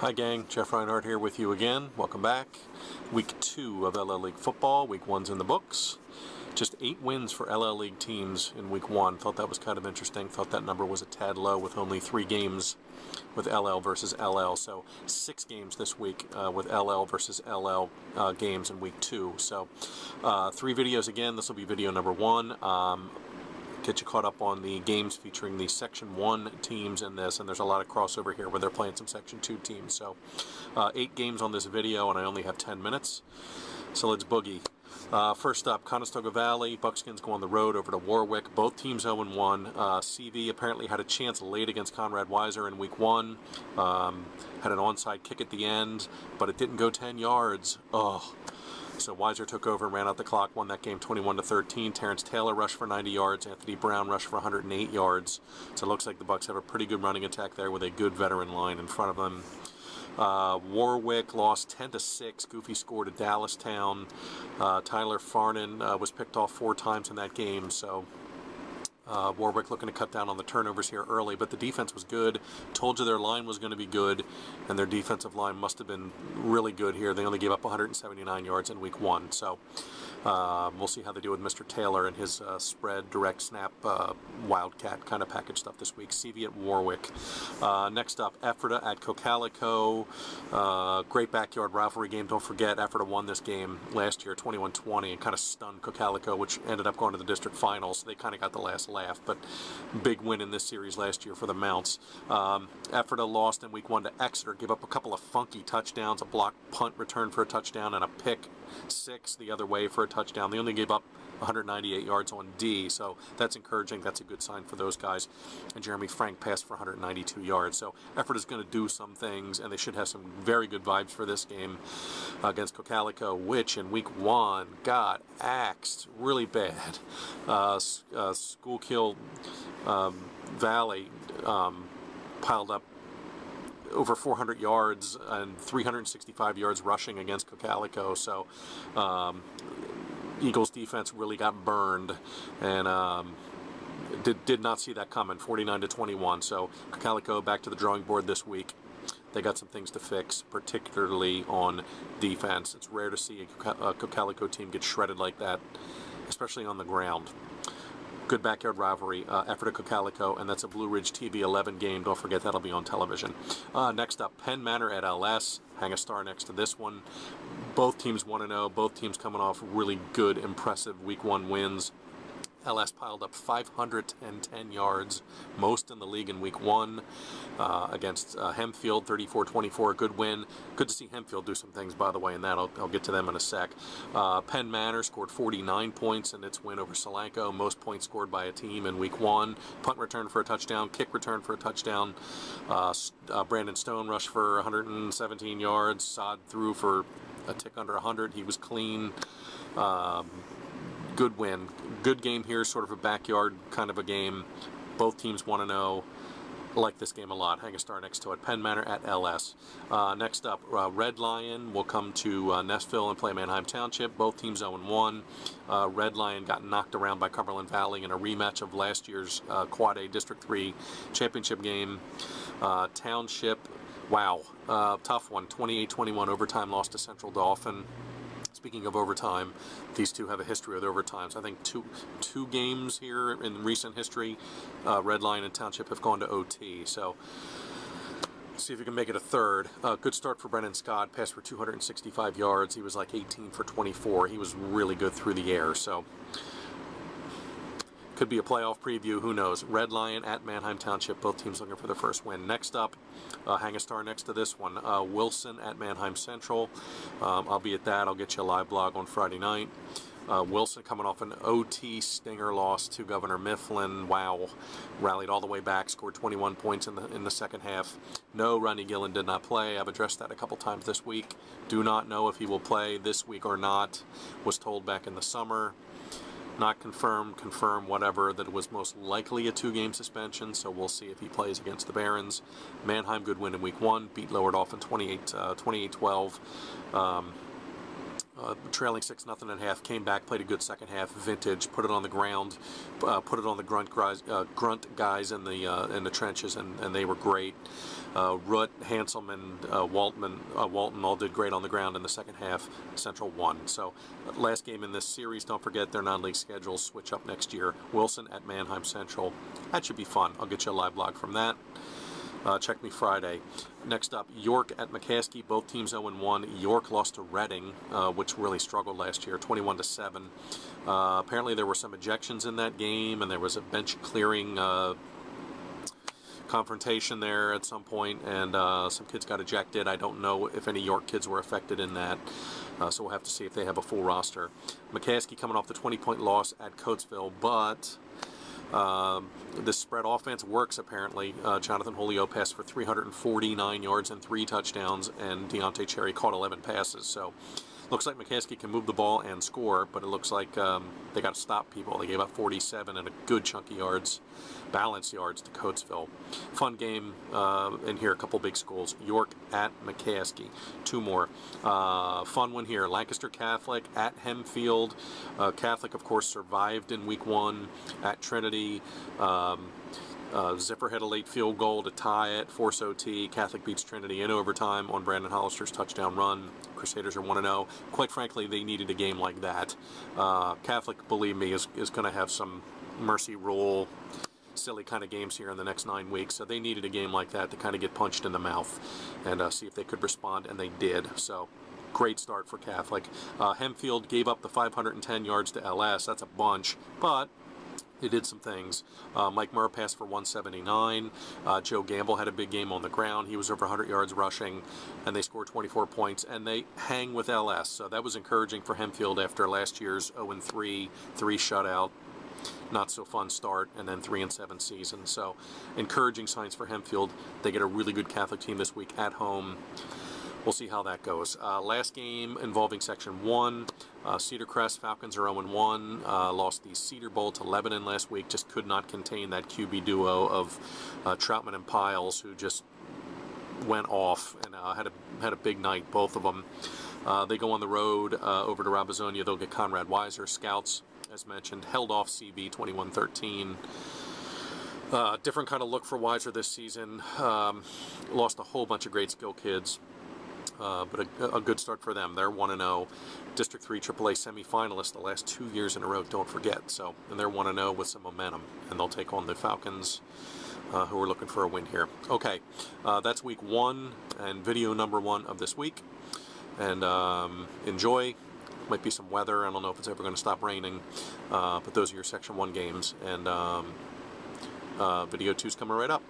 Hi gang, Jeff Reinhart here with you again. Welcome back. Week 2 of LL League football. Week 1's in the books. Just 8 wins for LL League teams in Week 1. Thought that was kind of interesting. Thought that number was a tad low with only 3 games with LL versus LL. So 6 games this week with LL versus LL games in Week 2. So 3 videos again. This will be video number 1. Get you caught up on the games featuring the Section 1 teams in this, and there's a lot of crossover here where they're playing some Section 2 teams. So 8 games on this video, and I only have 10 minutes. So let's boogie. First up, Conestoga Valley. Buckskins go on the road over to Warwick. Both teams 0-1. CV apparently had a chance late against Conrad Weiser in Week 1. Had an onside kick at the end, but it didn't go 10 yards. Oh. So Weiser took over and ran out the clock, won that game 21-13. Terrence Taylor rushed for 90 yards. Anthony Brown rushed for 108 yards. So it looks like the Bucks have a pretty good running attack there with a good veteran line in front of them. Warwick lost 10-6. Goofy scored at Dallastown. Tyler Farnan was picked off 4 times in that game. So Warwick looking to cut down on the turnovers here early, but the defense was good. Told you their line was going to be good, and their defensive line must have been really good here. They only gave up 179 yards in Week 1, so we'll see how they do with Mr. Taylor and his spread, direct snap, wildcat kind of package stuff this week. CV at Warwick. Next up, Ephrata at Cocalico. Great backyard rivalry game. Don't forget, Ephrata won this game last year, 21-20, and kind of stunned Cocalico, which ended up going to the district finals, so they kind of got the last laugh, but big win in this series last year for the Mounts. Ephrata lost in Week 1 to Exeter, gave up a couple of funky touchdowns, a block punt return for a touchdown, and a pick 6 the other way for a touchdown. They only gave up 198 yards on D, so that's encouraging. That's a good sign for those guys. And Jeremy Frank passed for 192 yards. So Ephrata is going to do some things, and they should have some very good vibes for this game against Cocalico, which in Week 1 got axed really bad. Schuylkill Valley piled up over 400 yards and 365 yards rushing against Cocalico. So Eagles defense really got burned, and did not see that coming. 49-21. So Cocalico back to the drawing board this week. They got some things to fix, particularly on defense. It's rare to see a Cocalico team get shredded like that, especially on the ground. Good backyard rivalry, Ephrata Cocalico, and that's a Blue Ridge TV 11 game. Don't forget that'll be on television. Next up, Penn Manor at LS. Hang a star next to this one. Both teams 1-0. Both teams coming off really good, impressive Week 1 wins. LS piled up 510 yards, most in the league in Week 1 against Hempfield, 34-24, a good win. Good to see Hempfield do some things, by the way, and that I'll get to them in a sec. Penn Manor scored 49 points in its win over Solanco, most points scored by a team in Week 1. Punt return for a touchdown, kick return for a touchdown. Brandon Stone rushed for 117 yards. Sod threw for a tick under 100. He was clean. Good win. Good game here, sort of a backyard kind of a game. Both teams 1-0. I like this game a lot. Hang a star next to it. Penn Manor at LS. Next up, Red Lion will come to Nestville and play Manheim Township. Both teams 0-1. Red Lion got knocked around by Cumberland Valley in a rematch of last year's Quad A District 3 championship game. Township, wow, tough one. 28-21 overtime loss to Central Dauphin. Speaking of overtime, these two have a history with overtimes. I think two games here in recent history, Red Lion and Township have gone to OT. So see if we can make it a third. Good start for Brennan Scott. Passed for 265 yards. He was like 18 for 24. He was really good through the air. So could be a playoff preview. Who knows? Red Lion at Manheim Township. Both teams looking for their first win. Next up, hang a star next to this one. Wilson at Manheim Central. I'll be at that. I'll get you a live blog on Friday night. Wilson coming off an OT stinger loss to Governor Mifflin. Wow. Rallied all the way back, scored 21 points in the second half. No, Ronnie Gillen did not play. I've addressed that a couple times this week. Do not know if he will play this week or not. Was told back in the summer. Not confirmed, whatever, that it was most likely a 2-game suspension, so we'll see if he plays against the Barons. Manheim, good win in Week 1, beat Lower Dauphin 28-12. trailing 6-0 at half, came back, played a good second half, vintage, put it on the ground, put it on the grunt guys in the trenches, and they were great. Root, Hanselman, and Walton all did great on the ground in the second half. Central won. So last game in this series, don't forget their non-league schedules switch up next year. Wilson at Mannheim Central. That should be fun. I'll get you a live blog from that. Check me Friday. Next up, York at McCaskey. Both teams 0-1. York lost to Reading, which really struggled last year, 21-7. Apparently there were some ejections in that game, and there was a bench clearing confrontation there at some point, and some kids got ejected. I don't know if any York kids were affected in that, so we'll have to see if they have a full roster. McCaskey coming off the 20-point loss at Coatesville, but this spread offense works apparently. Jonathan Holyoke passed for 349 yards and 3 touchdowns, and Deontay Cherry caught 11 passes. So looks like McCaskey can move the ball and score, but it looks like they got to stop people. They gave up 47 and a good chunk of yards, balanced yards to Coatesville. Fun game in here, a couple big schools. York at McCaskey. 2 more. Fun one here. Lancaster Catholic at Hempfield. Catholic, of course, survived in week 1 at Trinity. Zipper had a late field goal to tie it, force OT. Catholic beats Trinity in overtime on Brandon Hollister's touchdown run. Crusaders are 1-0. Quite frankly, they needed a game like that. Catholic, believe me, is going to have some mercy rule, silly kind of games here in the next 9 weeks. So they needed a game like that to kind of get punched in the mouth and see if they could respond, and they did. So great start for Catholic. Hempfield gave up the 510 yards to LS. That's a bunch, but they did some things. Mike Murr passed for 179. Joe Gamble had a big game on the ground. He was over 100 yards rushing, and they scored 24 points, and they hang with LS. So that was encouraging for Hempfield after last year's 0-3, 3 shutout, not so fun start, and then 3-7 season. So encouraging signs for Hempfield. They get a really good Catholic team this week at home. We'll see how that goes. Last game involving Section 1, Cedar Crest Falcons are 0-1. Lost the Cedar Bowl to Lebanon last week. Just could not contain that QB duo of Troutman and Piles, who just went off and had a big night, both of them. They go on the road over to Robizonia. They'll get Conrad Weiser. Scouts, as mentioned, held off CV 21-13. Different kind of look for Weiser this season. Lost a whole bunch of great skill kids. But a good start for them. They're 1-0. District 3 AAA semifinalists the last 2 years in a row, don't forget. So, and they're 1-0 with some momentum. And they'll take on the Falcons, who are looking for a win here. Okay, that's week 1 and video number 1 of this week. And enjoy. Might be some weather. I don't know if it's ever going to stop raining. But those are your Section 1 games. And video 2's coming right up.